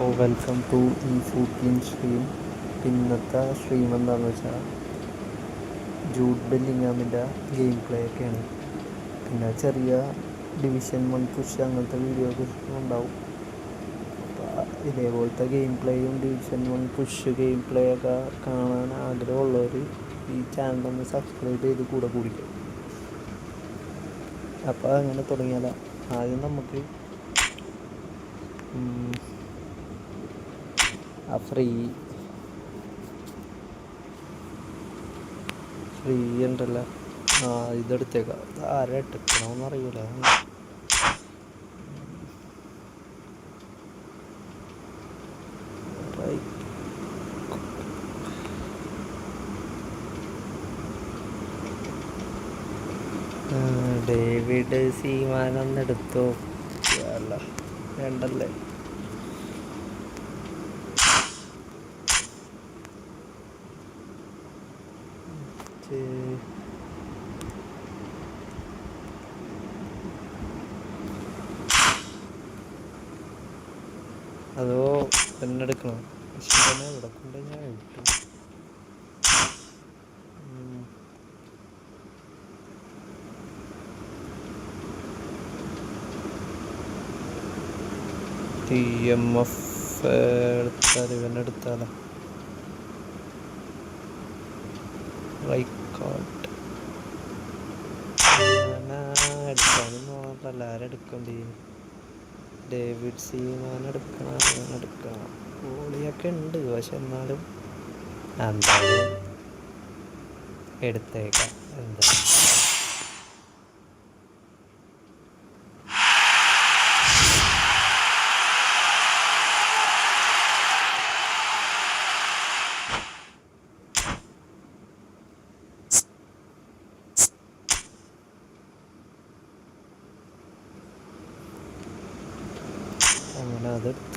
Welcome to ഈ ഫുഡിൻ stream. ഇന്നത്തെ stream എന്താണെന്ന് വെച്ചാൽ ജൂഡ് ബെല്ലിങ്ങാമിൻ്റെ ഗെയിം പ്ലേ ഒക്കെയാണ്. പിന്നെ ചെറിയ ഡിവിഷൻ 1 പുഷ് അങ്ങനത്തെ വീഡിയോസ് ഉണ്ടാവും. അപ്പോൾ ഇതേപോലത്തെ ഗെയിം പ്ലേയും ഡിവിഷൻ 1 പുഷ് ഗെയിം പ്ലേ ഒക്കെ കാണാൻ ആഗ്രഹമുള്ളവർ ഈ ചാനൽ ഒന്ന് സബ്സ്ക്രൈബ് ചെയ്ത് കൂടെ കൂടിക്കും. അപ്പോൾ അങ്ങനെ തുടങ്ങിയാലോ. ആദ്യം നമുക്ക് ഫ്രീ ഉണ്ടല്ലോ, ഇതെടുത്തേക്കാം. ആരെ എടുക്കണമെന്ന് അറിയില്ല. ഡേവിഡ് സീമാനൊന്നെടുത്തോ? വേണ്ടല്ലേ. അതോ തന്നെ എടുക്കണം? പക്ഷെ തന്നെ ഇവിടെ കൊണ്ട് ഞാൻ വിട്ടു. TMF എടുത്താൽ ഇവനെടുത്താലോ? എടുക്കാനും തോന്നല്ല. ആരെടുക്കണ്ടേ? ഡേവിഡ് സീമാൻ എടുക്കണം. ഗോളിയൊക്കെ ഉണ്ട്, പക്ഷെ എന്നാലും എന്തായാലും എടുത്തേക്കാം. എന്താ അങ്ങനെ അതെടുത്തു.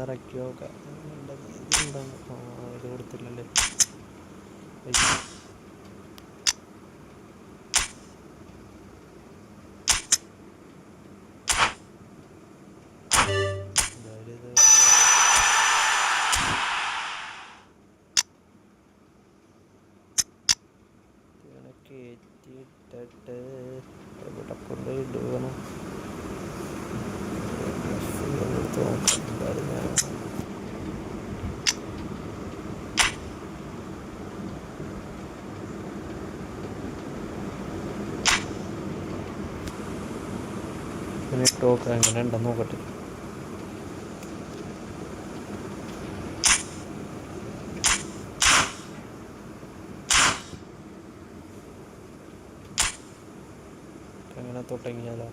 ഇറക്കി നോക്കാം. ഇത് കൊടുത്തില്ലല്ലേ. കയറ്റിയിട്ടിട്ട് എവിടെ കൊണ്ട് ഇടുകണം? ടോക്ക് എങ്ങനെ ഉണ്ടെന്ന് നോക്കട്ടെ. അങ്ങനെ തുടങ്ങിയാലോ?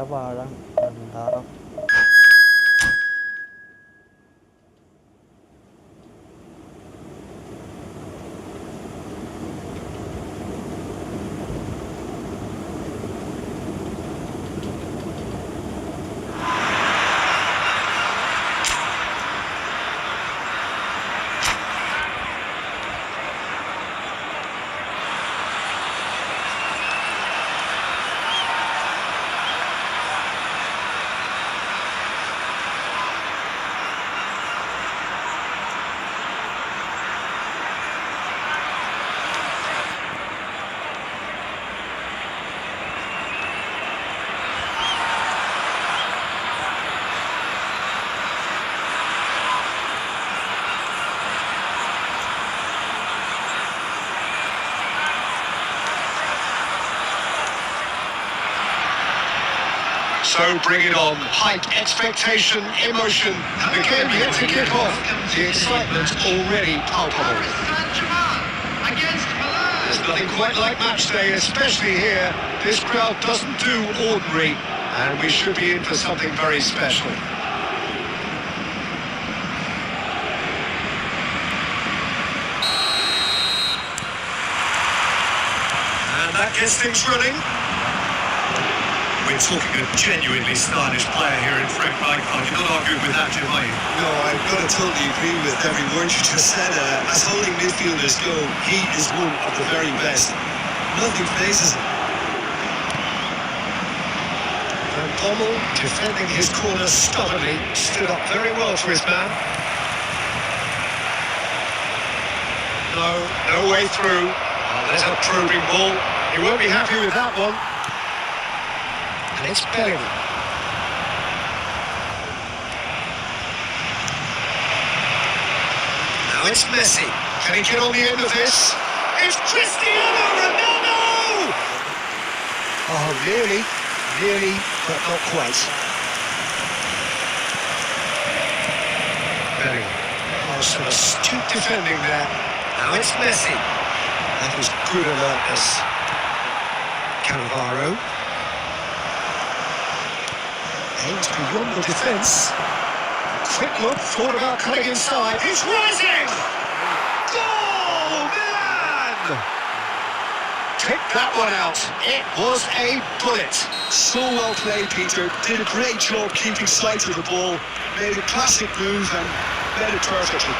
വാഴ ഭണ്ഡാരം. So bring it on. Hype, expectation, emotion. The game yet to kick off. The excitement already palpable. There's nothing quite like match day, especially here. This crowd doesn't do ordinary, and we should be in for something very special. And that gets things running. We're talking a genuinely stylish player here in Frank Rijkaard. You're not arguing with that, Jim, are you? No, I've got to totally agree with every word you just said. As holding midfielders go, he is one of the very best. Nothing phases him. And Pommel, defending his corner stubbornly, stood up very well for his man. No way through. Oh, there's a probing ball. He won't be happy with that one. And it's Bellingham. Now it's Messi. Can he get on the end of this? It's Cristiano Ronaldo! Oh, nearly, but not quite. Bellingham. Oh, some astute defending there. Now it's Messi. That was good alertness. Cannavaro. Aims beyond the defence. Quick look, thought about cutting inside. He's rising! Goal, Milan! Pick that one out. It was a bullet. So well played, Peter. Did a great job keeping sight of the ball. Made a classic move and made it perfectly.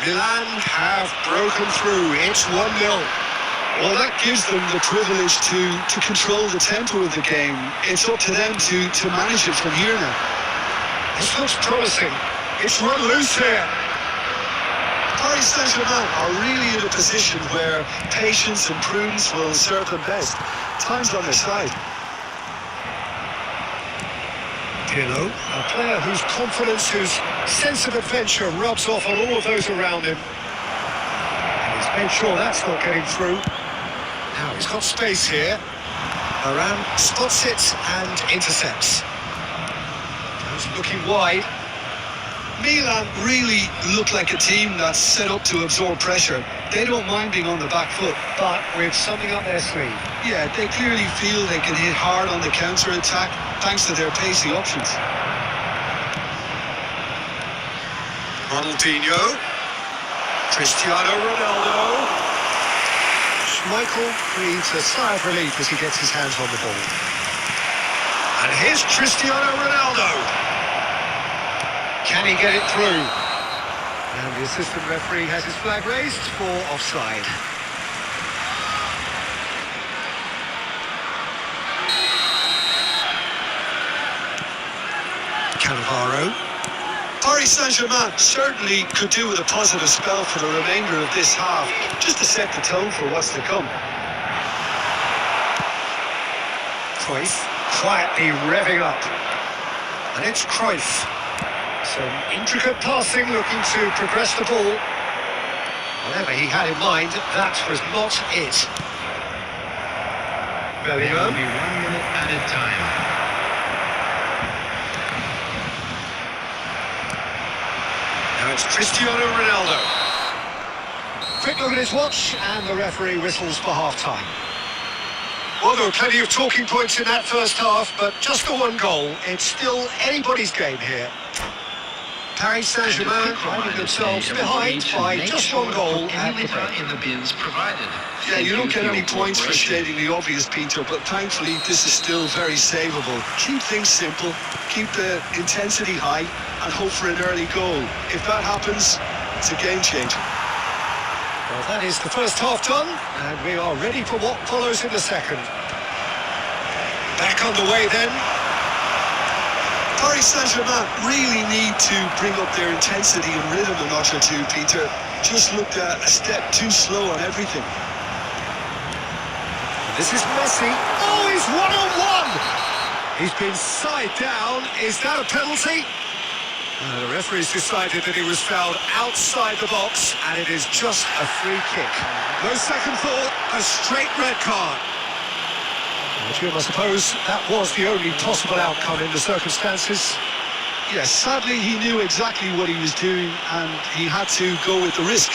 Milan have broken through. It's 1-0. Well, that gives them the privilege to control the tempo of the game. It's up to them to manage it from here now. This looks promising. It's run loose here. Paris Saint-Germain are really in a position where patience and prudence will serve them best. Time's on their side. Pirlo, a player whose confidence, whose sense of adventure rubs off on all of those around him. And he's made sure that's not getting through. Now he's got space here. Varane spots it and intercepts. He's looking wide. Milan really look like a team that's set up to absorb pressure. They don't mind being on the back foot. But with something up their sleeve. Yeah, they clearly feel they can hit hard on the counter-attack thanks to their pacey options. Ronaldinho. Cristiano Ronaldo. Michael breathes a sigh of relief as he gets his hands on the ball. And here's Cristiano Ronaldo. Can he get it through? And the assistant referee has his flag raised for offside. Cannavaro. Paris Saint-Germain certainly could do with a positive spell for the remainder of this half, just to set the tone for what's to come. Cruyff quietly revving up. And it's Cruyff. Some intricate passing, looking to progress the ball. Whatever he had in mind, that was not it. Bellingham. There will be 1 minute added time. Now it's Cristiano Ronaldo. Quick look at his watch, and the referee whistles for half-time. Well, there were plenty of talking points in that first half, but just the one goal. It's still anybody's game here. Paris Saint-Germain finding themselves behind by just one goal at the break. In the bins provided. Yeah, you don't get any points for stating the obvious, Peter, but thankfully this is still very savable. Keep things simple, keep the intensity high, and hope for an early goal. If that happens, it's a game changer. Well, that is the first half done, and we are ready for what follows in the second. Back underway then. Paris Saint-Germain really need to bring up their intensity and rhythm a notch or two, Peter. Just looked a step too slow on everything. This is Messi. Oh, he's one-on-one! He's been side down. Is that a penalty? The referee's decided that he was fouled outside the box, and it is just a free kick. No second thought, a straight red card. Jim, I suppose that was the only possible outcome in the circumstances. Yes, sadly he knew exactly what he was doing and he had to go with the risk.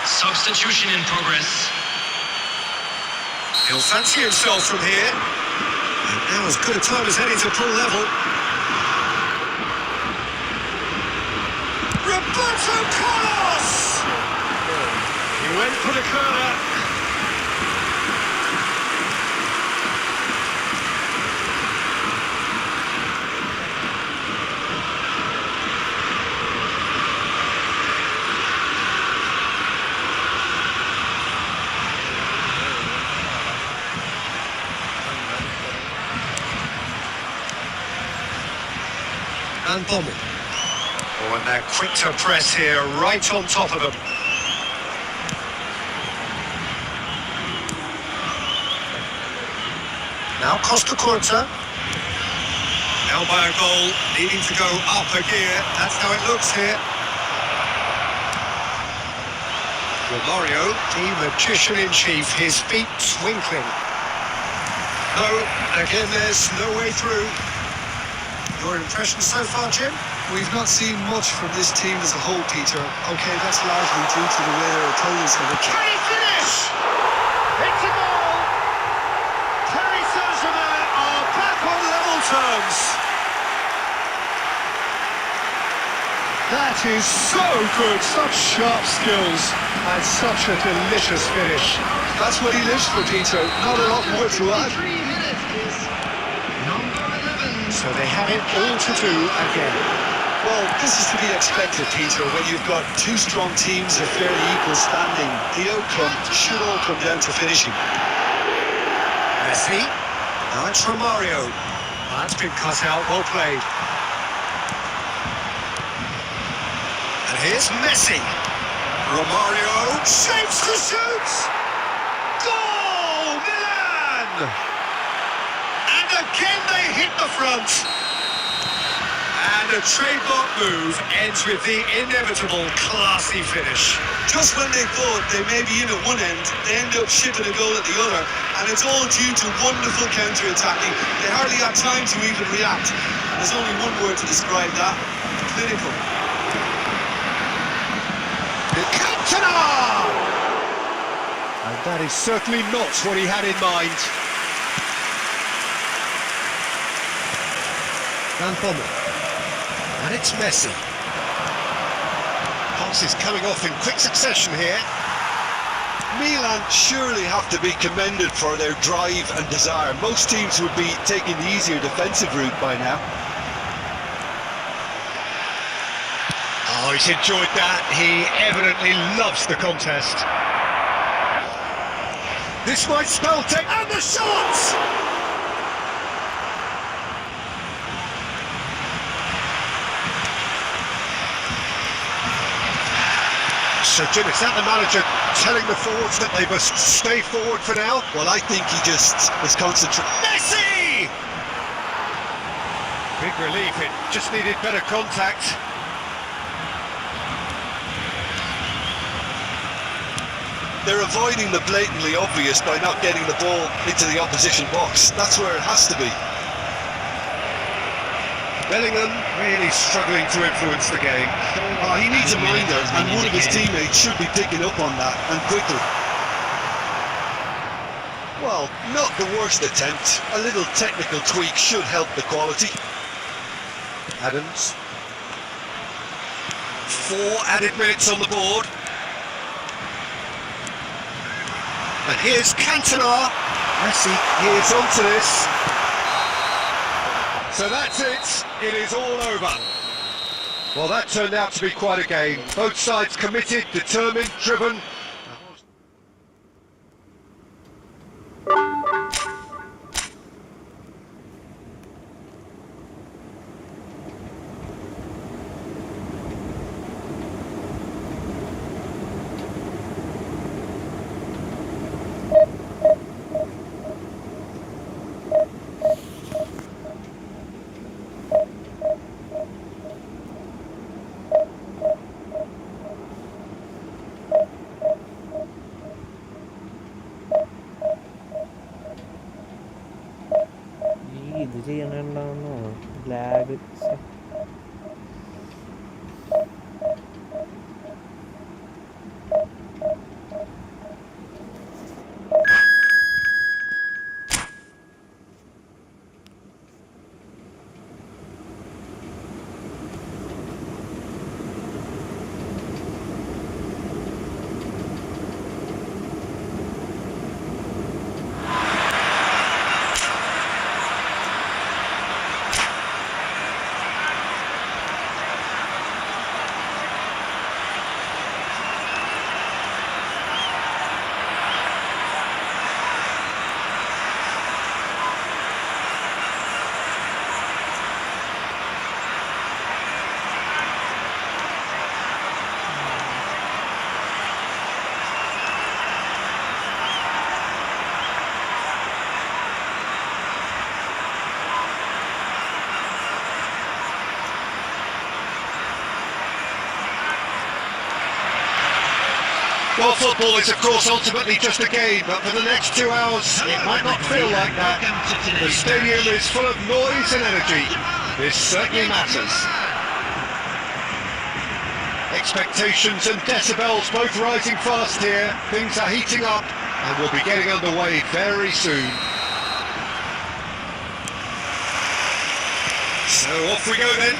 Substitution in progress. He'll fancy himself from here. And now as good a time as any to pull level. Roberto Carlos! He went for the corner. And Bommel. Oh, and they're quick to press here, right on top of them. Now Costa Curta. Now by a goal, needing to go up a gear. That's how it looks here. Romario, the magician-in-chief, his feet twinkling. No, again there's no way through. Your impression so far, Jim? We've not seen much from this team as a whole, Peter. Okay, that's largely due to the way their opponents have looked. Can he finish? It's a goal! Paris Saint-Germain are back on level terms. That is so good, such sharp skills and such a delicious finish. That's what he lives for, Peter. Not a lot more to add. 3 minutes is number 11. So they have it all to do again. Well, this is to be expected, Peter, when you've got two strong teams of fairly equal standing. The outcome should all come down to finishing. Messi. Now it's Romario. That's been cut out, well played. And here's Messi. Romario shapes the shoot! Goal! Milan! And again they hit the front. And a trademark move ends with the inevitable classy finish. Just when they thought they may be in at one end, they end up shipping a goal at the other, and it's all due to wonderful counter-attacking. They hardly had time to even react. There's only one word to describe that: clinical. Cantona! And that is certainly not what he had in mind. And Bommel. And it's Messi. Passes coming off in quick succession here. Milan surely have to be commended for their drive and desire. Most teams would be taking the easier defensive route by now. Oh, he's enjoyed that. He evidently loves the contest. This might spell take... And the shot! So, Jim, is that the manager telling the forwards that they must stay forward for now? Well, I think he just is concentrating. Messi! Big relief, it just needed better contact. They're avoiding the blatantly obvious by not getting the ball into the opposition box. That's where it has to be. Bellingham really struggling to influence the game. He needs a minder, and one of his teammates should be picking up on that, and quickly. Well, not the worst attempt. A little technical tweak should help the quality. Adams. 4 added minutes on the board. And here's Cantona. Messi, he is onto this. So that's it. It is all over. Well, that turned out to be quite a game. Both sides committed, determined, driven. ഇത് ചെയ്യണുണ്ടാവുന്നു lag. Well, football is, of course, ultimately just a game, but for the next 2 hours, it might not feel like that. The stadium is full of noise and energy. This certainly matters. Expectations and decibels both rising fast here. Things are heating up, and we'll be getting underway very soon. So off we go then.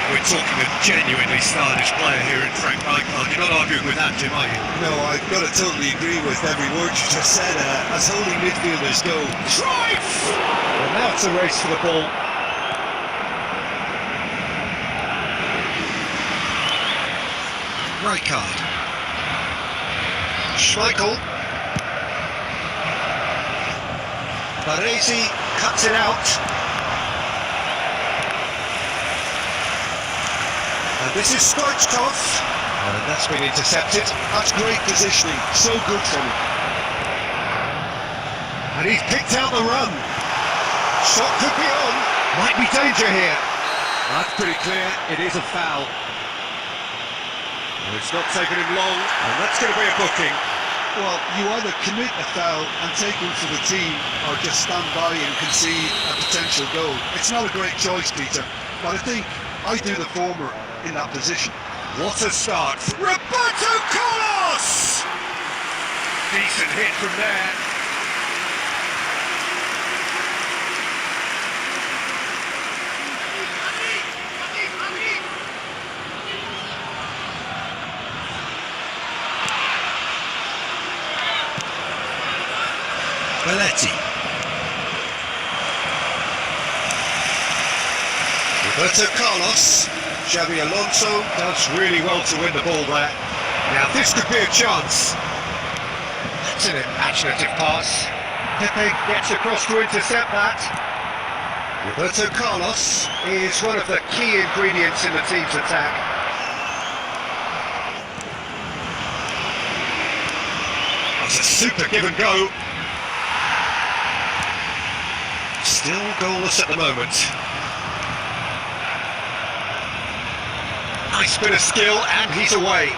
We're talking a genuinely stylish player here in Frank Rijkaard. You're not arguing with that, Jim, are you? No, I've got to totally agree with every word you just said. As holding midfielders go. Drive! Well, now it's a race for the ball. Rijkaard. Schmeichel. Baresi cuts it out. And this is Stoichkov. And that's been intercepted. That's great positioning. So good from him. And he's picked out the run. Shot could be on. Might be danger here. That's pretty clear. It is a foul. It's not taken him long, and that's going to be a booking. Well, you either commit a foul and take one for the team, or just stand by and concede a potential goal. It's not a great choice, Peter, but I think I do the former in that position. What a start. Roberto Carlos! Decent hit from there. Belletti. Roberto Carlos. Xabi Alonso does really well to win the ball there. Now this could be a chance. That's an imaginative pass. Pepe gets across to intercept that. Roberto Carlos is one of the key ingredients in the team's attack. That's a super give and go. Still goalless at the moment. Nice bit of skill, and he's away.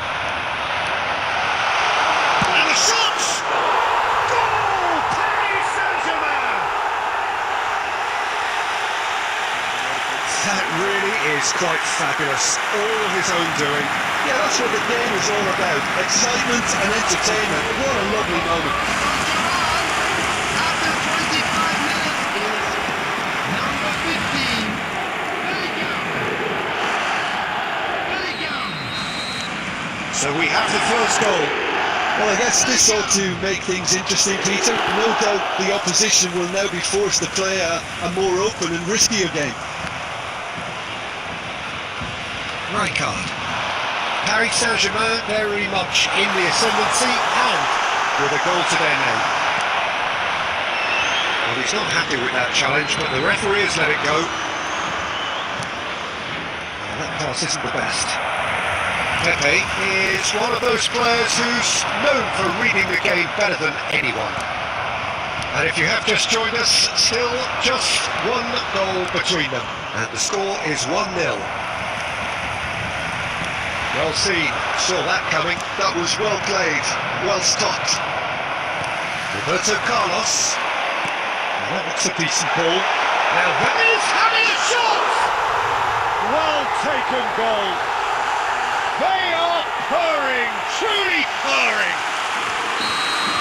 And the shot! Goal! Paris Saint-Germain! That really is quite fabulous. All his own doing. Yeah, that's what the game is all about. Excitement and entertainment. What a lovely moment. After 25 minutes is number 15. So we have the first goal. Well, I guess this ought to make things interesting, Peter. No doubt the opposition will now be forced to play a more open and riskier game. Rijkaard. Paris Saint-Germain very much in the ascendancy and with a goal to their name. Well, he's not happy with that challenge, but the referee has let it go. Well, that pass isn't the best. Pepe is one of those players who's known for reading the game better than anyone. And if you have just joined us, still just one goal between them. And the score is 1-0. Well seen, saw that coming. That was well played, well stopped. Roberto Carlos. Well, that's a decent ball. Now that is having a shot! Well taken goal. They are purring, truly purring.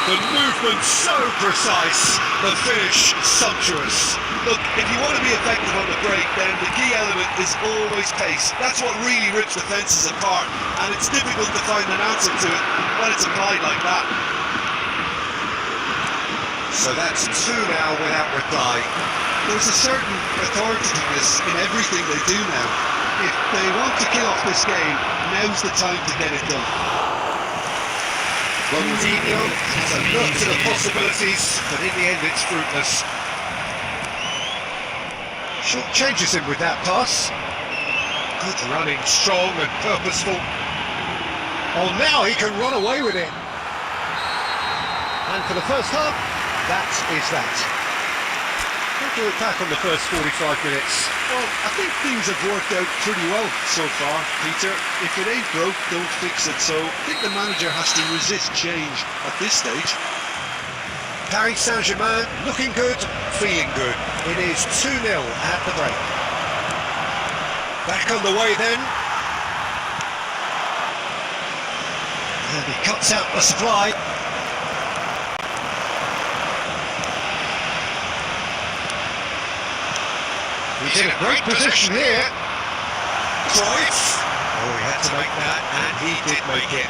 The movement so precise, the finish sumptuous. Look, if you want to be effective on the break, then the key element is always pace. That's what really rips defences apart, and it's difficult to find an answer to it when it's applied like that. So that's 2 now without reply. There's a certain authoritativeness in everything they do now. If they want to kill off this game, now's the time to get it done. Ronaldinho has a look to the possibilities, but in the end it's fruitless. Short changes him with that pass. Good running, strong and purposeful. Oh, now he can run away with it. And for the first half, that is that. How do we attack on the first 45 minutes? Well, I think things have worked out pretty well so far, Peter. If it ain't broke, don't fix it. So I think the manager has to resist change at this stage. Paris Saint-Germain looking good, feeling good. It is 2-0 at the break. Back on the way then. And he cuts out the supply. He's in a great position here. Cruyff. Oh, he had to make that, and he did make it.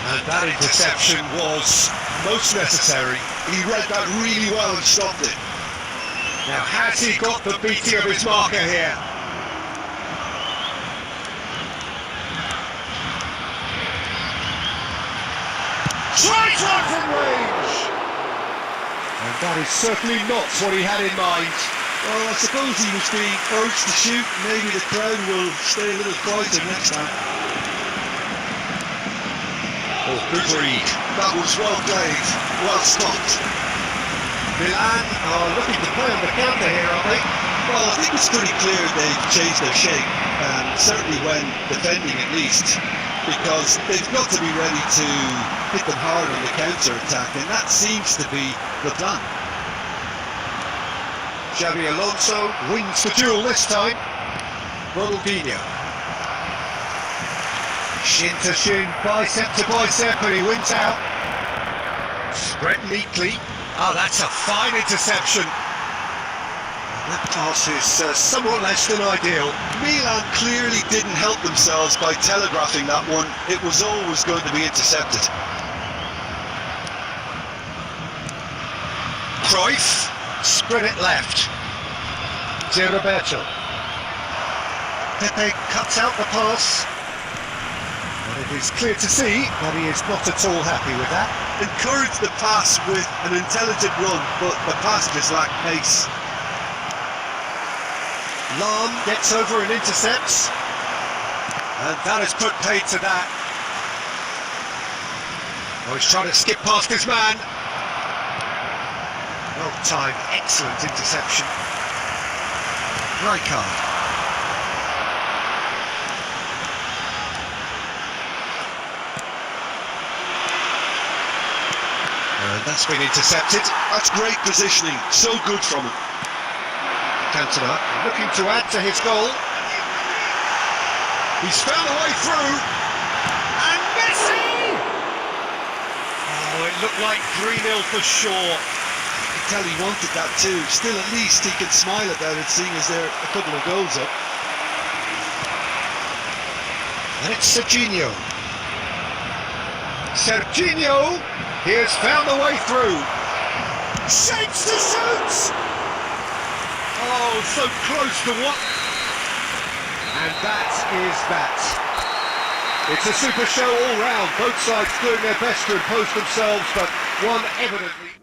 And that interception was most necessary. He read that really well and stopped it. Now, has he got the beating of his marker here? Tries one from range! And that is certainly not what he had in mind. Well, I suppose he was being urged to shoot. Maybe the crowd will stay a little quieter next time. Oh, good read. That was well played, well stopped. Milan are looking to play on the counter here, aren't they? Well, I think it's pretty clear they've changed their shape, certainly when defending at least, because they've got to be ready to hit them hard on the counter-attack, and that seems to be the plan. Xabi Alonso wins the duel this time. Ronaldinho. Shin to shin, bicep to bicep, and he wins out. Spread neatly. Oh, that's a fine interception. That pass is somewhat less than ideal. Milan clearly didn't help themselves by telegraphing that one. It was always going to be intercepted. Cruyff, spread it left. To Roberto. Pepe cuts out the pass. And it is clear to see that he is not at all happy with that. Encouraged the pass with an intelligent run, but the pass just lacked pace. Lam gets over and intercepts. And that has put paid to that. Oh, he's trying to skip past his man. Well timed, excellent interception. Rijkaard. And that's been intercepted. That's great positioning, so good from him. Cantona looking to add to his goal. He's found a way through. And Messi! Oh, it looked like 3-0 for sure. You can tell he wanted that too. Still, at least he can smile about it, seeing as there are a couple of goals up. And it's Serginho. Serginho, he has found the way through. Shapes to shoot! Oh, so close to what? And that is that. It's a super show all round. Both sides doing their best to impose themselves, but one evidently...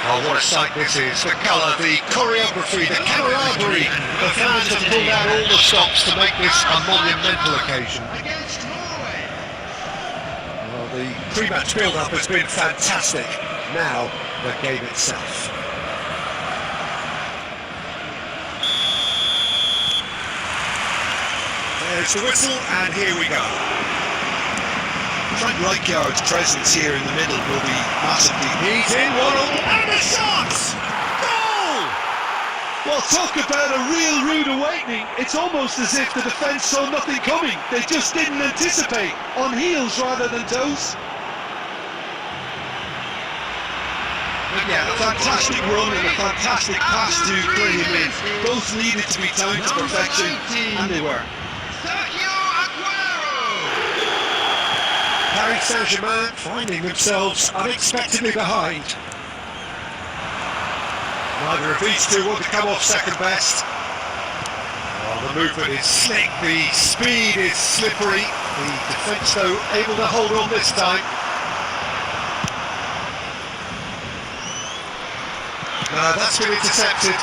Oh, what a sight this is. The colour, the choreography, the camaraderie. The fans have pulled out all the stops to make this a monumental occasion. Against Norway. Well, the pre-match build-up has been fantastic. Now, the game itself. There's the whistle, and here we go. Frank Rijkaard's presence here in the middle will be massively... He's in, 1-0, and a shot! Goal! Well, talk about a real rude awakening. It's almost as if the defence saw nothing coming. They just didn't anticipate. On heels rather than toes. Yeah, a fantastic run and a fantastic pass to bring him in. Both needed to be timed to perfection, and they were. Paris Saint-Germain finding themselves unexpectedly behind. Neither of these two want to come off second best. Oh, the movement is slick, the speed is slippery. The defence, though, able to hold on this time. No, that's been intercepted.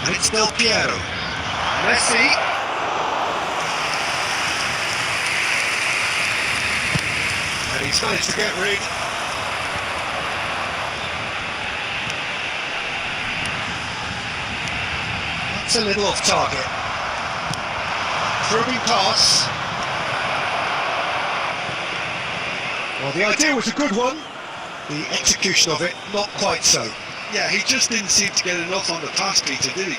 And it's Del Piero. Messi. And he's managed to get rid. That's a little off target. Through pass. Well, the idea was a good one. The execution of it, not quite so. Yeah, he just didn't seem to get enough on the pass, Peter, did he?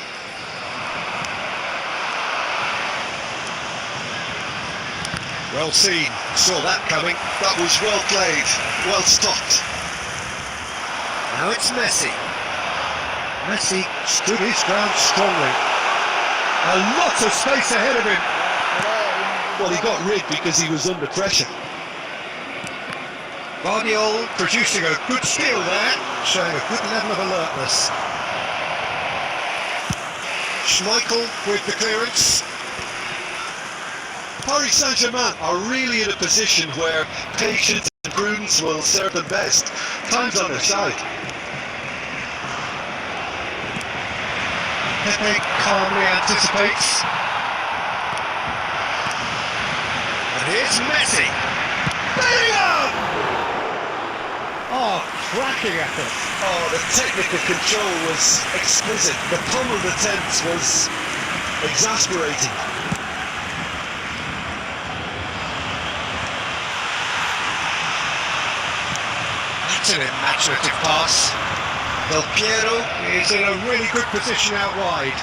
Well seen, saw that coming. That was well played, well stopped. Now it's Messi. Messi stood his ground strongly. A lot of space ahead of him. Well, he got rid because he was under pressure. Guardiola producing a good steal there, showing a good level of alertness. Schmeichel with the clearance. Paris Saint-Germain are really in a position where patience and prudence will serve them best. Time's on their side. Pepe calmly anticipates. And here's Messi. Bellingam! Oh, cracking effort. Oh, the technical control was exquisite. The pummeled attempt was exasperating. That's an imaginative pass. Del Piero is in a really good position out wide.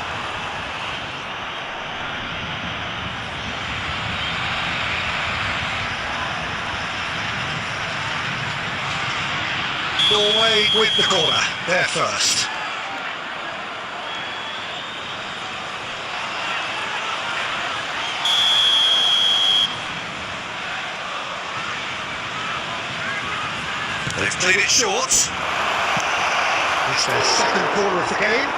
Norway with the corner, they're first. They've played it short. It's their second corner of the game.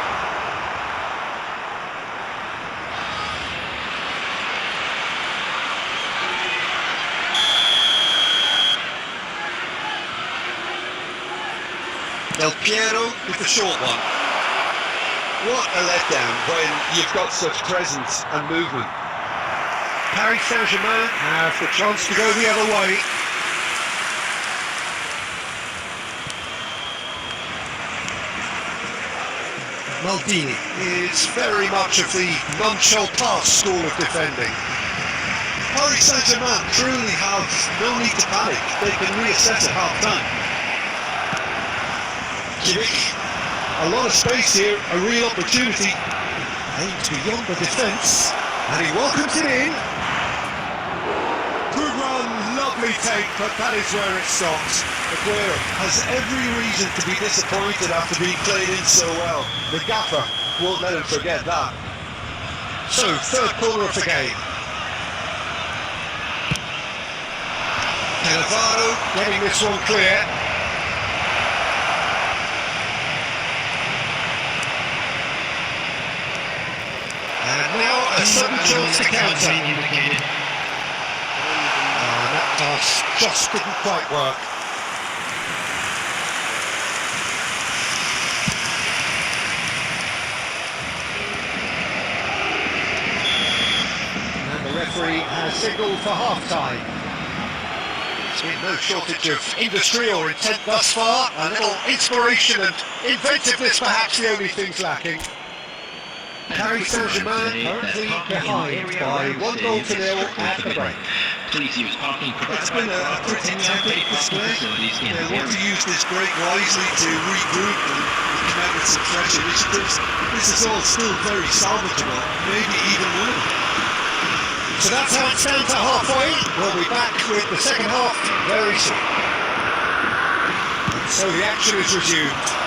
Del Piero with the short one. What a letdown when you've got such presence and movement. Paris Saint-Germain have the chance to go the other way. Maldini is very much of the nonchalant school of defending. Paris Saint-Germain truly have no need to panic. They can reassess at half-time. A lot of space here, a real opportunity. Aims beyond the defence, and he welcomes it in. Good run, lovely take, but that is where it stops. Aguero has every reason to be disappointed after being played in so well. The gaffer won't let him forget that. So, third corner of the game. Cannavaro getting this one clear. And now a sudden chance to counter. That pass just didn't quite work. And the referee has signalled for half-time. There's been no shortage of industry or intent thus far. A little inspiration and inventiveness perhaps the only things lacking. Paris Saint-Germain currently behind by 1-0 at the break. Please use parking It's been a pretty tepid display. They want to use this break wisely to regroup and come out with some fresh initiatives. This is all still very salvageable, maybe even winnable. So that's how it stands at halfway. We'll be back with the second half very soon. And so the action is resumed.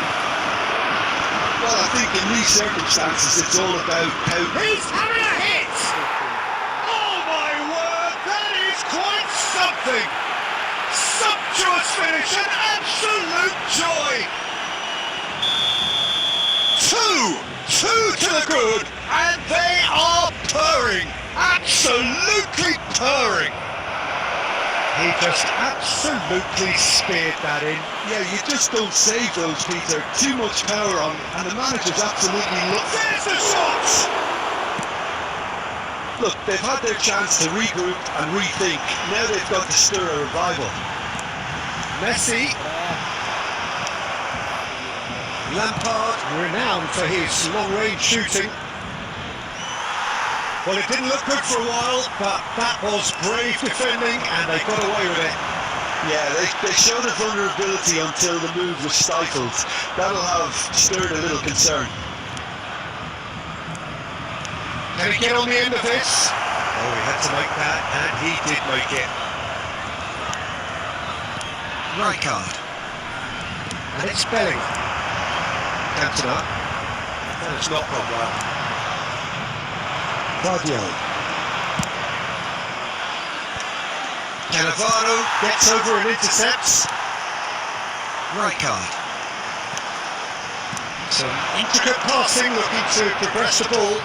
Well, I think in these circumstances it's all about how... He's having a hit! Oh my word, that is quite something! Sumptuous finish and absolute joy! Two to the good, and they are purring! Absolutely purring! He just absolutely speared that in. Yeah, you just don't save those, Peter. Too much power on, and the manager's absolutely There's the shots! Look, they've had their chance to regroup and rethink. Now they've got to stir a revival. Messi. Lampard, renowned for his long-range shooting. Well, it didn't look good for a while, but that was brave defending, and they got away with it. Yeah, they showed a vulnerability until the move was stifled. That'll have stirred a little concern. Can he get on the end of this? Oh, he had to make that, and he did make it. Right card. And it's Bellingham. Cantona. And it's not gone well. Guardiola. Cannavaro gets over and intercepts. Right card. Some intricate passing, looking to progress the ball.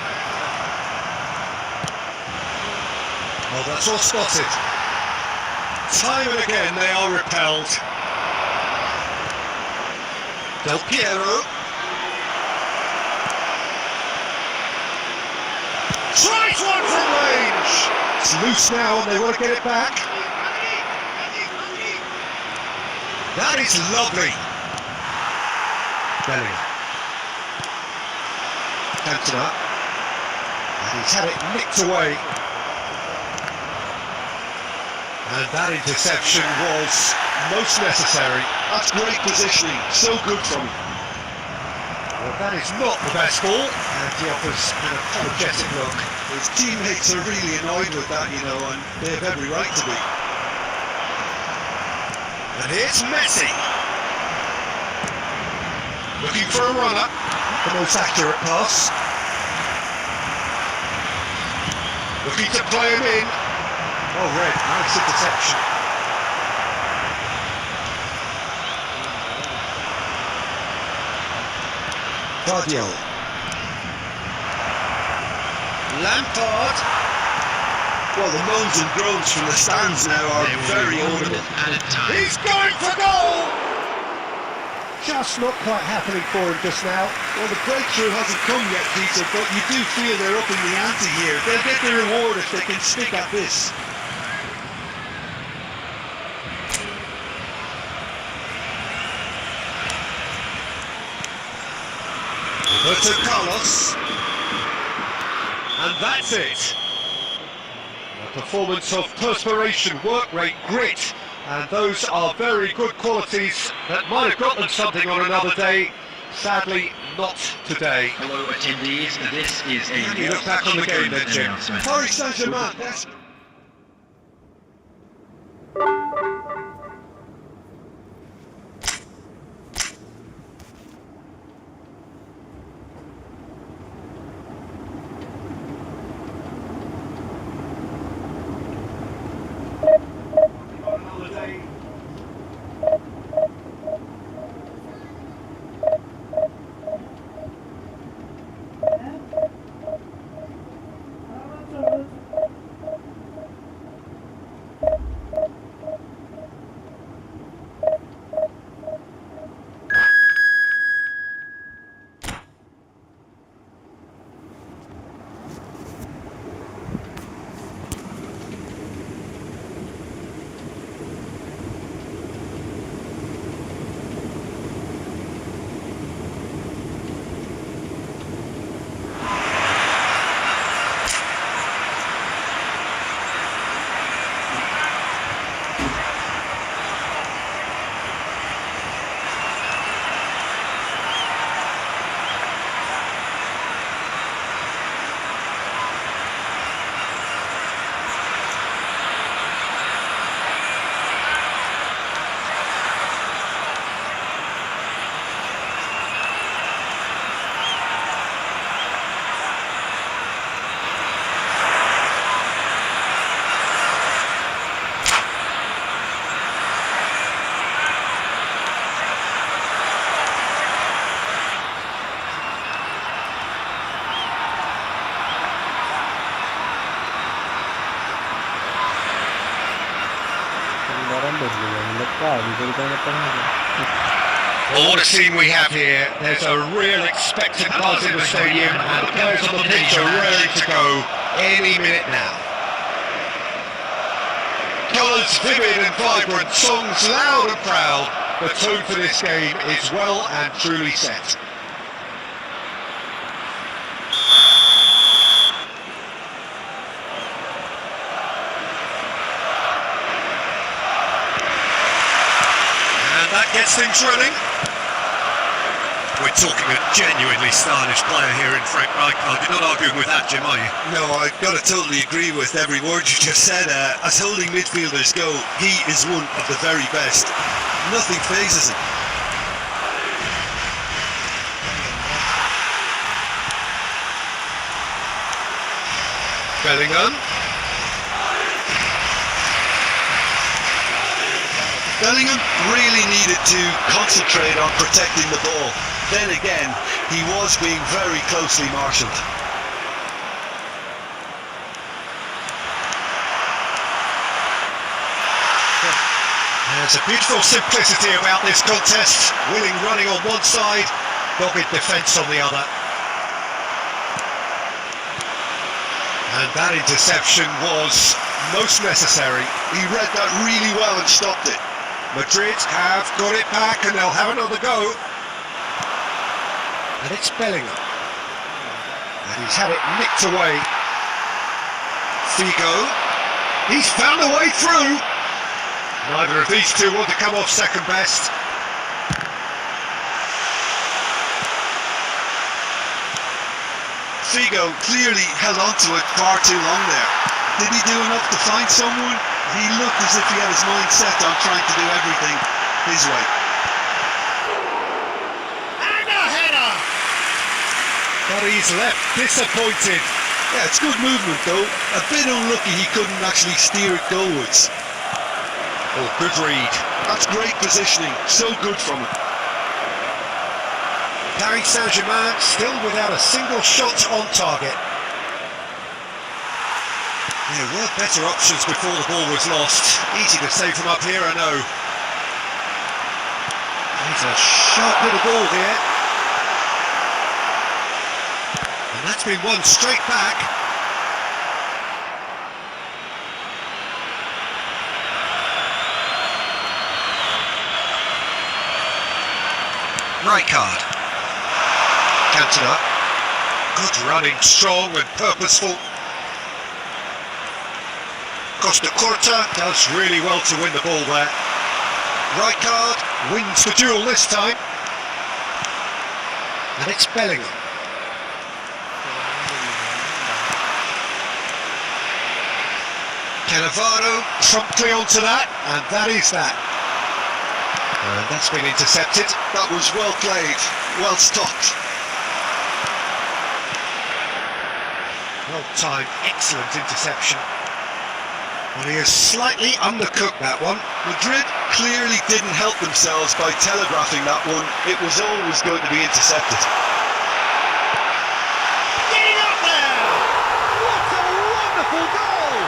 Well, that's all spotted. Time and again they are repelled. Del Piero. Tries one from range. It's loose now and they want to get it back. That is lovely. Bellingham. Cantona. And he's had it nicked away. And that interception was most necessary. That's great positioning, so good from him. Well, that is not the best ball, and he offers an apologetic look. His teammates are really annoyed with that, you know, and they have every right to be. And here's Messi. Looking for a runner. The most accurate pass. Looking to play him in. Oh, red, nice interception. Guardiola. Lampard. Well, the moans and groans from the stands now are very audible. He's going for goal! Just not quite happening for him just now. Well, the breakthrough hasn't come yet, Peter, but you do feel they're upping the ante here. They'll get their reward if they can stick at this. Roberto Carlos. And that's it. A performance of perspiration, work rate, grit, and those are very good qualities that might have got them something on another day. Sadly, not today. Hello attendees, this is a Can you look back on the game then, Jim? announcement. Paris Saint-Germain, that's... Well, what a scene we have here. There's a real expectant buzz in the stadium, and the players on the pitch are ready to go any minute now. Colours vivid and vibrant, songs loud and proud. The tone for this game is well and truly set. That gets things running. We're talking a genuinely stylish player here in Frank Rijkaard. You're not arguing with that, Jim, are you? No, I've got to totally agree with every word you just said. As holding midfielders go, he is one of the very best. Nothing phases him. Bellingham. Bellingham really needed to concentrate on protecting the ball. Then again, he was being very closely marshalled. There's a beautiful simplicity about this contest. Willing running on one side, dogged defence on the other. And that interception was most necessary. He read that really well and stopped it. Madrid have got it back and they'll have another go. And it's Bellingham. And he's had it nicked away. Figo. He's found a way through. Neither of these two want to come off second best. Figo clearly held on to it far too long there. Did he do enough to find someone? He looked as if he had his mind set on trying to do everything his way. And a header! But he's left disappointed. Yeah, it's good movement though. A bit unlucky he couldn't actually steer it goalwards. Oh, good read. That's great positioning. So good from him. Paris Saint-Germain still without a single shot on target. There were better options before the ball was lost. Easy to save from up here, I know. There's a sharp little ball here. And that's been won straight back. Right card. Cantona. Good running, strong and purposeful. Costa Curta does really well to win the ball there. Right card, wins the duel this time. And it's Bellingham. Cannavaro promptly onto that, and that is that. And that's been intercepted. That was well played, well stopped. Well timed, excellent interception. Well, he has slightly undercooked that one. Madrid clearly didn't help themselves by telegraphing that one. It was always going to be intercepted. Getting up there! What a wonderful goal!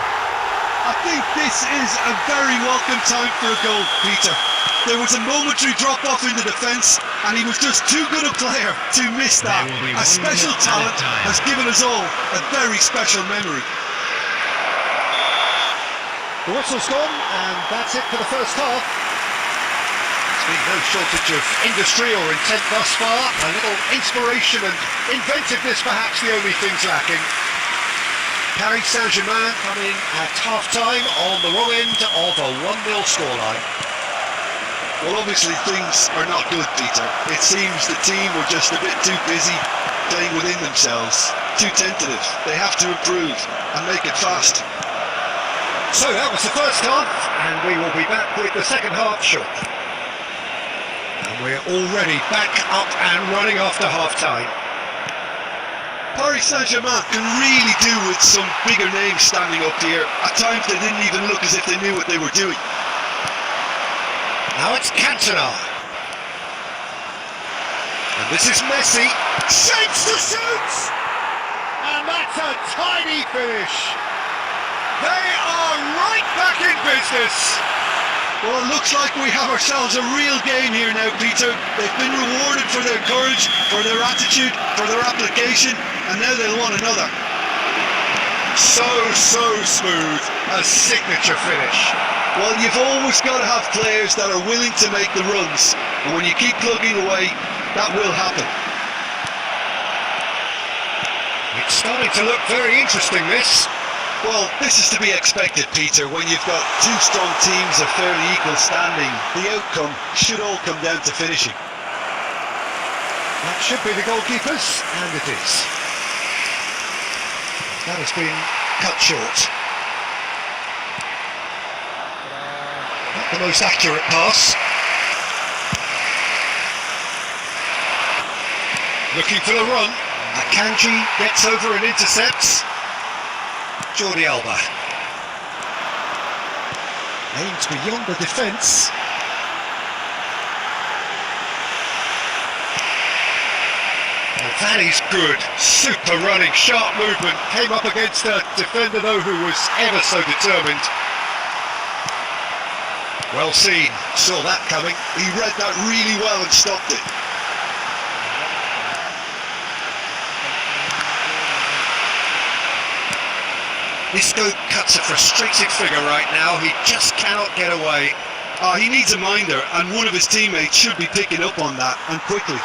I think this is a very welcome time for a goal, Peter. There was a momentary drop-off into defence, and he was just too good a player to miss that. A special talent has given us all a very special memory. The whistle's gone, and that's it for the first half. There's been no shortage of industry or intent thus far. A little inspiration and inventiveness perhaps the only things lacking. Paris Saint-Germain coming at half-time on the wrong end of a 1-0 scoreline. Well, obviously things are not good, Peter. It seems the team were just a bit too busy playing within themselves. Too tentative. They have to improve and make it fast. So that was the first half, and we will be back with the second half shortly. And we're already back up and running after half-time. Paris Saint-Germain can really do with some bigger names standing up here. At times they didn't even look as if they knew what they were doing. Now it's Cantona. And this is Messi. Shapes to shoot! And that's a tiny finish. They are right back in business. Well, it looks like we have ourselves a real game here now, Peter. They've been rewarded for their courage, for their attitude, for their application, and now they'll want another. So smooth. A signature finish. Well, you've always got to have players that are willing to make the runs, and when you keep plugging away, that will happen. It's starting to look very interesting, this. Well, this is to be expected, Peter. When you've got two strong teams of fairly equal standing, the outcome should all come down to finishing. That should be the goalkeepers, and it is. That has been cut short. Not the most accurate pass. Looking for the run. Akanji gets over and intercepts. Jordi Alba. Aims beyond the defence. And that is good. Super running, sharp movement. Came up against a defender though who was ever so determined. Well seen, saw that coming. He read that really well and stopped it. Isco cuts a frustrated figure right now, he just cannot get away. He needs a minder, and one of his teammates should be picking up on that, and quickly.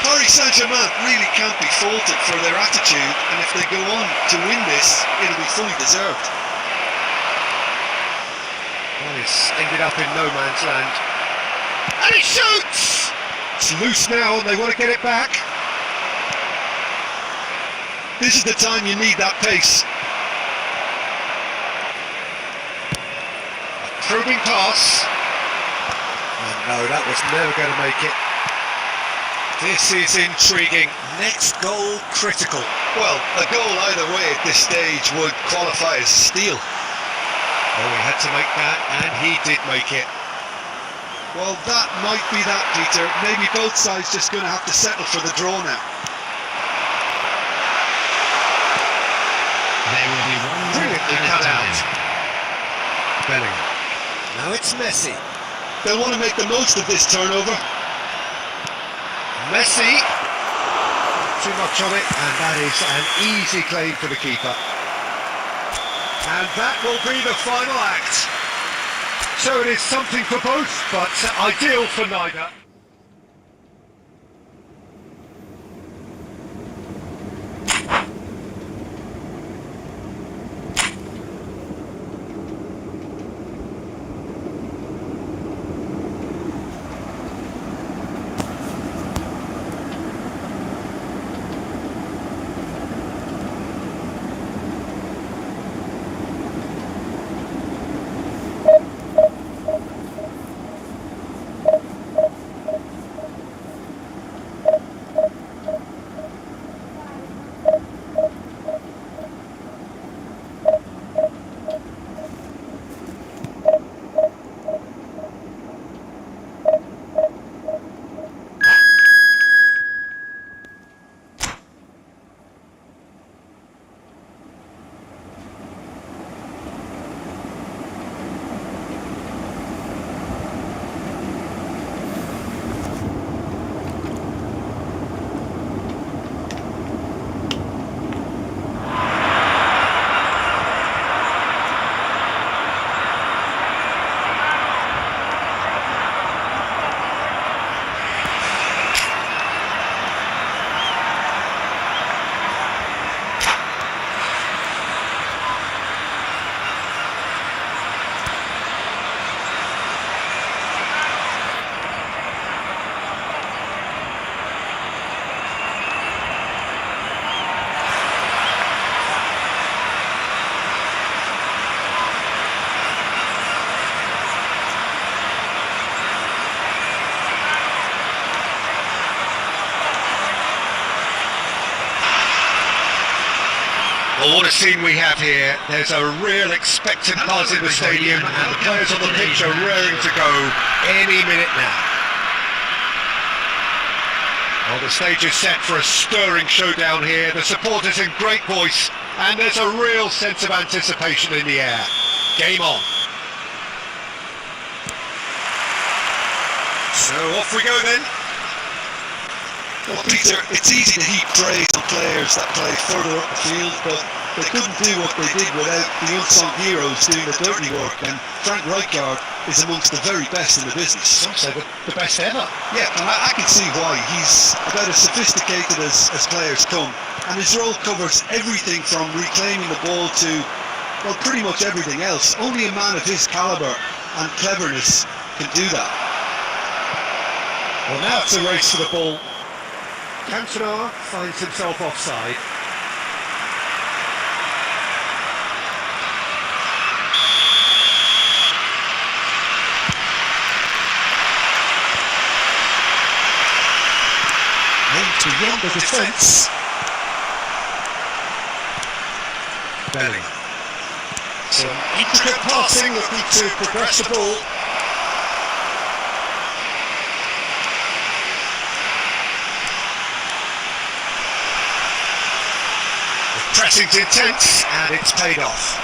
Paris Saint-Germain really can't be faulted for their attitude, and if they go on to win this, it'll be fully deserved. Well, it's ended up in no man's land. And he shoots! It's loose now and they want to get it back. This is the time you need that pace. A probing pass. Oh no, that was never going to make it. This is intriguing. Next goal critical. Well, a goal either way at this stage would qualify as a steal. Oh, he had to make that, and he did make it. Well, that might be that, Peter. Maybe both sides just going to have to settle for the draw now. There will be one Brilliantly more cut time. out. Bellingham. Now it's Messi. They'll want to make the most of this turnover. Messi. Too much on it, and that is an easy claim for the keeper. And that will be the final act. So it is something for both, but ideal for neither. Well, what a scene we have here. There's a real expectant buzz in the stadium and the players on the pitch are raring to go any minute now. Well, the stage is set for a stirring showdown here. The supporters in great voice and there's a real sense of anticipation in the air. Game on. So off we go then. Well, Peter, it's easy to heap praise on players that play further up the field, but they couldn't do what they did without the unsung heroes doing the dirty work, and Frank Rijkaard is amongst the very best in the business. Some say the best ever. Yeah, and I can see why. He's about as sophisticated as players come, and his role covers everything from reclaiming the ball to, well, pretty much everything else. Only a man of his calibre and cleverness can do that. Well, now it's a race to the ball. Cantona finds himself offside. And beyond the defence. Bellingham. Some intricate passing, looking to progress the ball. Pressing's intense, and it's paid off.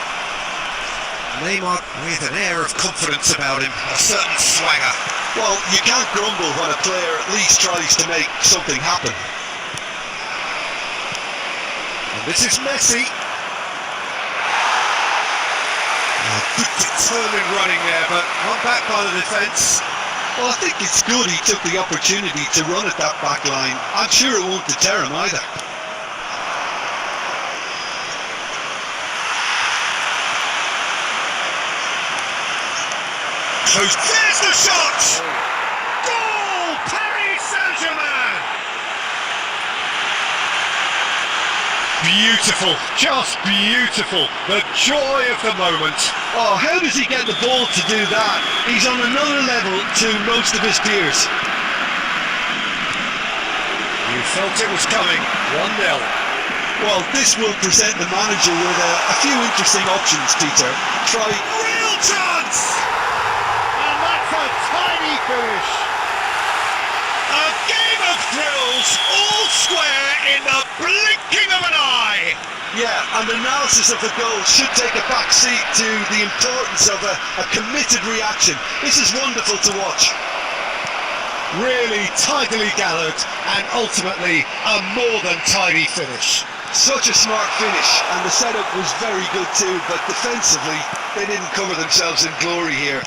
Neymar with an air of confidence about him, a certain swagger. Well, you can't grumble when a player at least tries to make something happen. And this is Messi. Good determined running there, but not back by the defence. Well, I think it's good he took the opportunity to run at that back line. I'm sure it won't deter him either. Close. There's the shot! Goal! Paris Saint-Germain! Beautiful, just beautiful. The joy of the moment. Oh, how does he get the ball to do that? He's on another level to most of his peers. You felt it was coming. 1-0. Well, this will present the manager with a few interesting options, Peter. Try... Real chance! And that's a tiny finish. A game of thrills, all square in the blinking of an eye. Yeah, and analysis of the goal should take a back seat to the importance of a committed reaction. This is wonderful to watch. Really tidily gathered and ultimately a more than tidy finish. Such a smart finish, and the setup was very good too, but defensively they didn't cover themselves in glory here.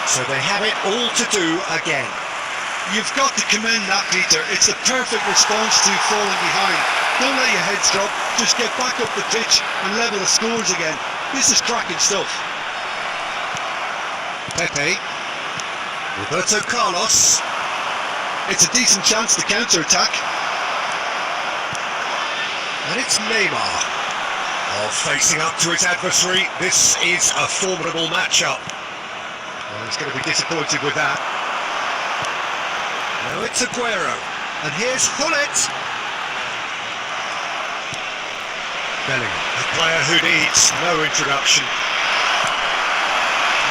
So they have it all to do again. You've got to commend that, Peter. It's the perfect response to falling behind. Don't let your heads drop, just get back up the pitch and level the scores again. This is cracking stuff. Pepe, Roberto Carlos. It's a decent chance to counter-attack. And it's Neymar. Oh, facing up to his adversary, this is a formidable matchup. Well, he's going to be disappointed with that. Now it's Aguero, and here's Hullet. Bellingam, a player who needs no introduction.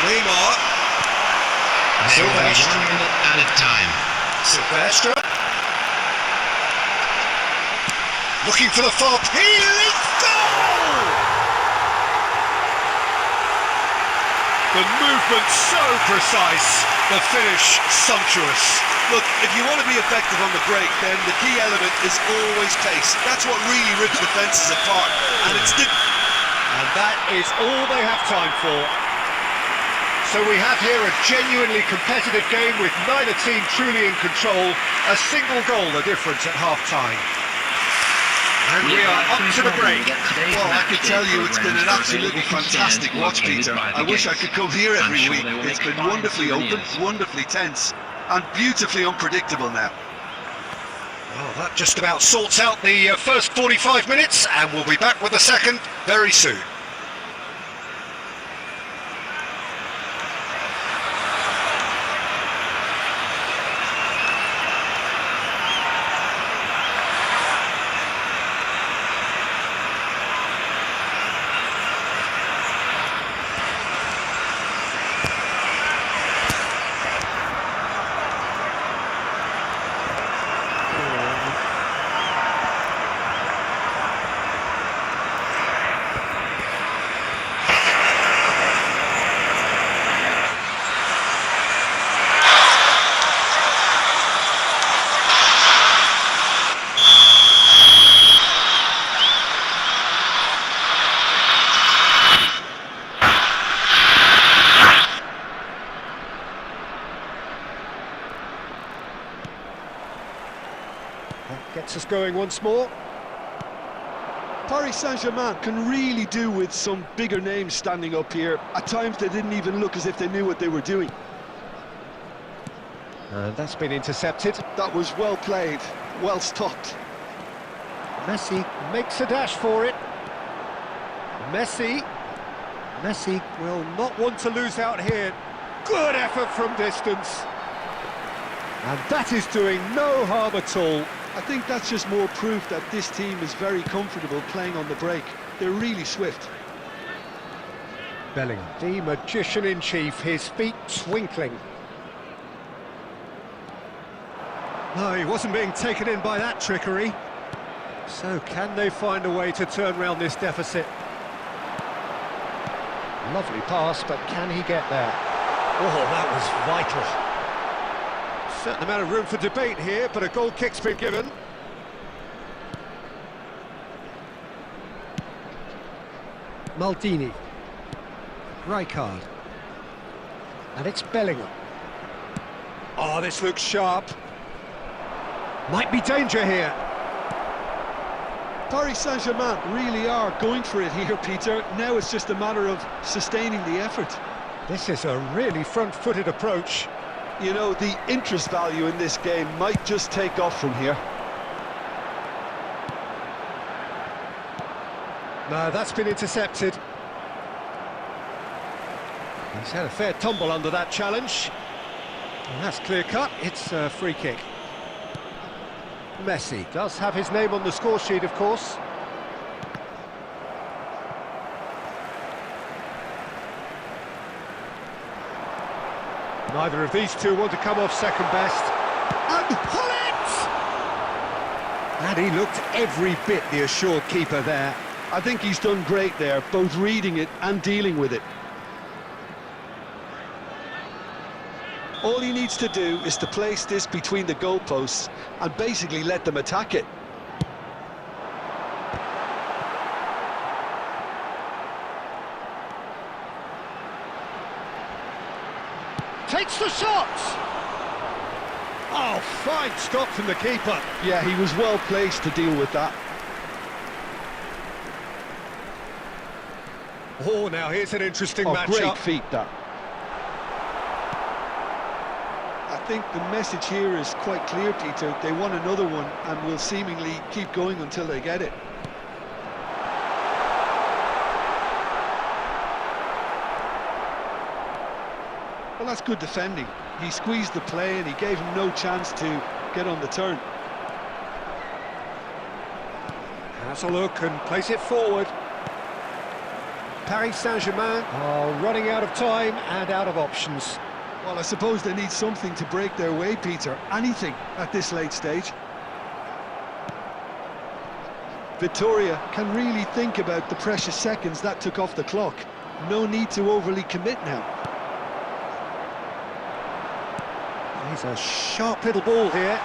Neymar. There will be 1 Silvestre. minute added time. Silvestre. Looking for the far Healing goal! The movement so precise, the finish sumptuous. Look, if you want to be effective on the break, then the key element is always pace. That's what really rips defences apart, and it's... And that is all they have time for. So we have here a genuinely competitive game with neither team truly in control. A single goal the difference at half-time. And we are up to the break. Well, I can tell you it's been an absolutely fantastic watch, Peter. I wish I could come here every week. It's been wonderfully open, wonderfully tense, and beautifully unpredictable now. Well, that just about sorts out the first 45 minutes, and we'll be back with the second very soon. That gets us going once more. Paris Saint-Germain can really do with some bigger names standing up here. At times they didn't even look as if they knew what they were doing. And that's been intercepted. That was well played, well stopped. Messi makes a dash for it. Messi will not want to lose out here. Good effort from distance. And that is doing no harm at all. I think that's just more proof that this team is very comfortable playing on the break. They're really swift. Bellingham, the magician-in-chief, his feet twinkling. No, he wasn't being taken in by that trickery. So can they find a way to turn round this deficit? Lovely pass, but can he get there? Oh, that was vital. Certain amount of room for debate here, but a goal kick's been given. Maldini. Rijkaard. And it's Bellingham. Oh, this looks sharp. Might be danger here. Paris Saint-Germain really are going for it here, Peter. Now it's just a matter of sustaining the effort. This is a really front-footed approach. You know, the interest value in this game might just take off from here. No, that's been intercepted. He's had a fair tumble under that challenge. And that's clear-cut, it's a free kick. Messi does have his name on the score sheet, of course. Neither of these two want to come off second best. And pull it! And he looked every bit the assured keeper there. I think he's done great there, both reading it and dealing with it. All he needs to do is to place this between the goalposts and basically let them attack it. Takes the shot! Oh, fine stop from the keeper. Yeah, he was well placed to deal with that. Oh, now here's an interesting Oh, matchup. great feat, that. I think the message here is quite clear, Peter. They want another one and will seemingly keep going until they get it. Well, that's good defending. He squeezed the play and he gave him no chance to get on the turn. Has a look and place it forward. Paris Saint-Germain are running out of time and out of options. Well, I suppose they need something to break their way, Peter. Anything at this late stage. Victoria can really think about the precious seconds that took off the clock. No need to overly commit now. He's a sharp little ball here.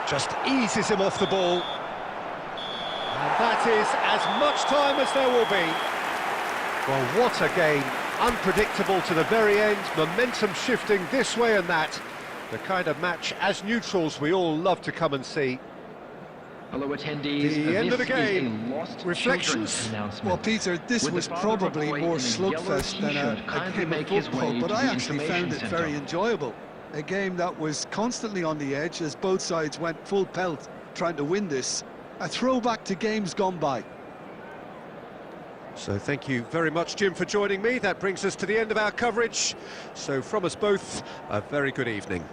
Just eases him off the ball. And that is as much time as there will be. Well, what a game. Unpredictable to the very end, momentum shifting this way and that. The kind of match, as neutrals, we all love to come and see. Hello attendees, The end of the this is a game. Lost Reflections? Children announcement. Well, Peter, this Would the was father probably of a boy more in a yellow slugfest than t-shirt a kindly game make of his football, way but to I the actually found information it very centre? enjoyable. A game that was constantly on the edge as both sides went full pelt trying to win this. A throwback to games gone by. So thank you very much, Jim, for joining me. That brings us to the end of our coverage. So from us both, a very good evening.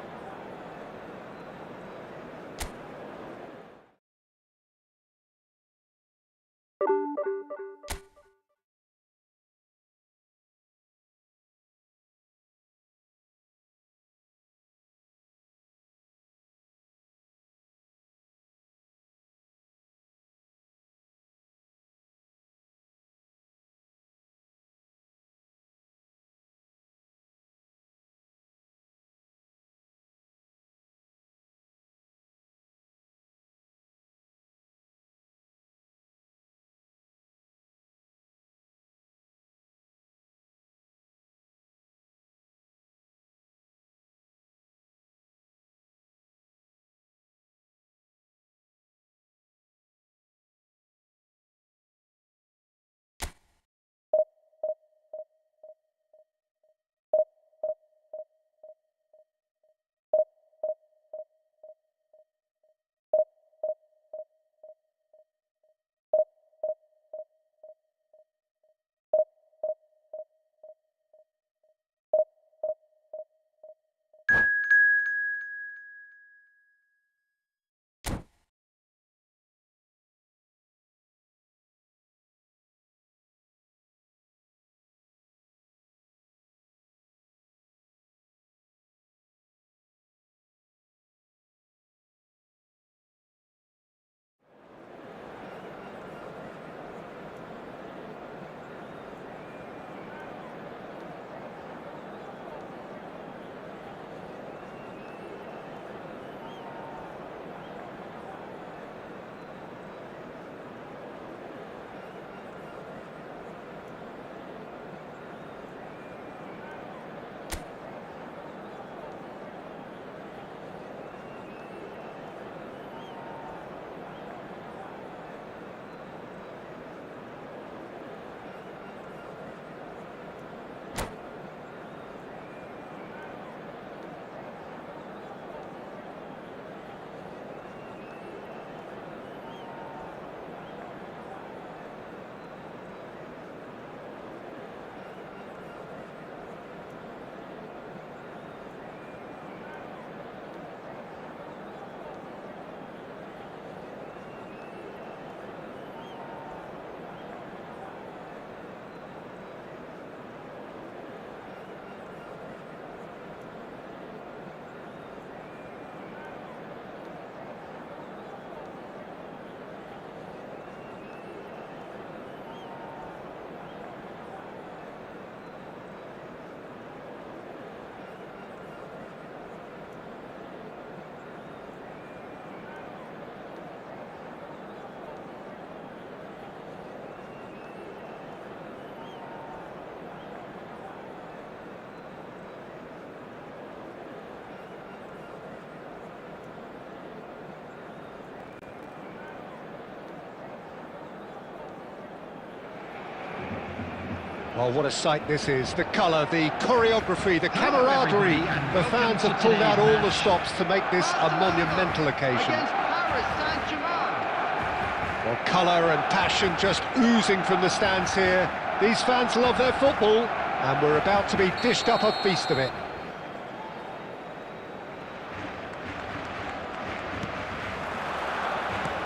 Well, what a sight this is. The colour, the choreography, the camaraderie. The fans have pulled out all the stops to make this a monumental occasion. Against Paris Saint-Germain. Well, colour and passion just oozing from the stands here. These fans love their football, and we're about to be dished up a feast of it.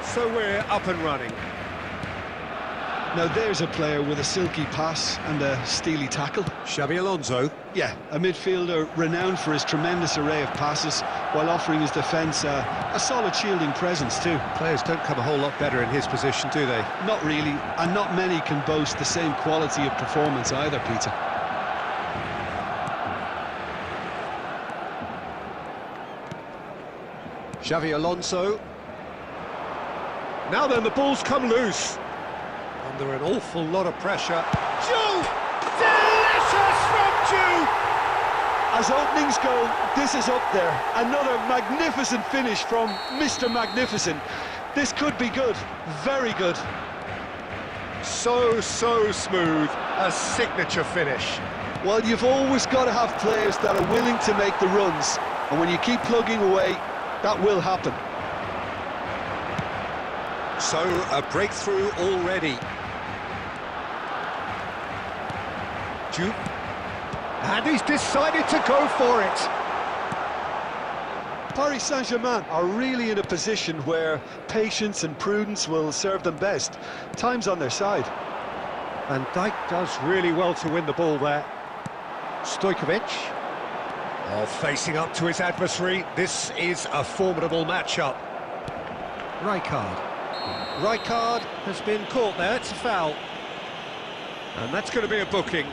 So we're up and running. Now there's a player with a silky pass and a steely tackle. Xabi Alonso. Yeah, a midfielder renowned for his tremendous array of passes while offering his defence a solid shielding presence too. Players don't come a whole lot better in his position, do they? Not really, and not many can boast the same quality of performance either, Peter. Xabi Alonso. Now then, the ball's come loose. Under an awful lot of pressure. Jude! Delicious from Jude! As openings go, this is up there. Another magnificent finish from Mr. Magnificent. This could be good, very good. So smooth, a signature finish. Well, you've always got to have players that are willing to make the runs. And when you keep plugging away, that will happen. So, a breakthrough already. Jude. And he's decided to go for it. Paris Saint-Germain are really in a position where patience and prudence will serve them best. Time's on their side. Van Dijk does really well to win the ball there. Stojkovic. Oh, facing up to his adversary. This is a formidable matchup. Rijkaard has been caught there. It's a foul. And that's going to be a booking.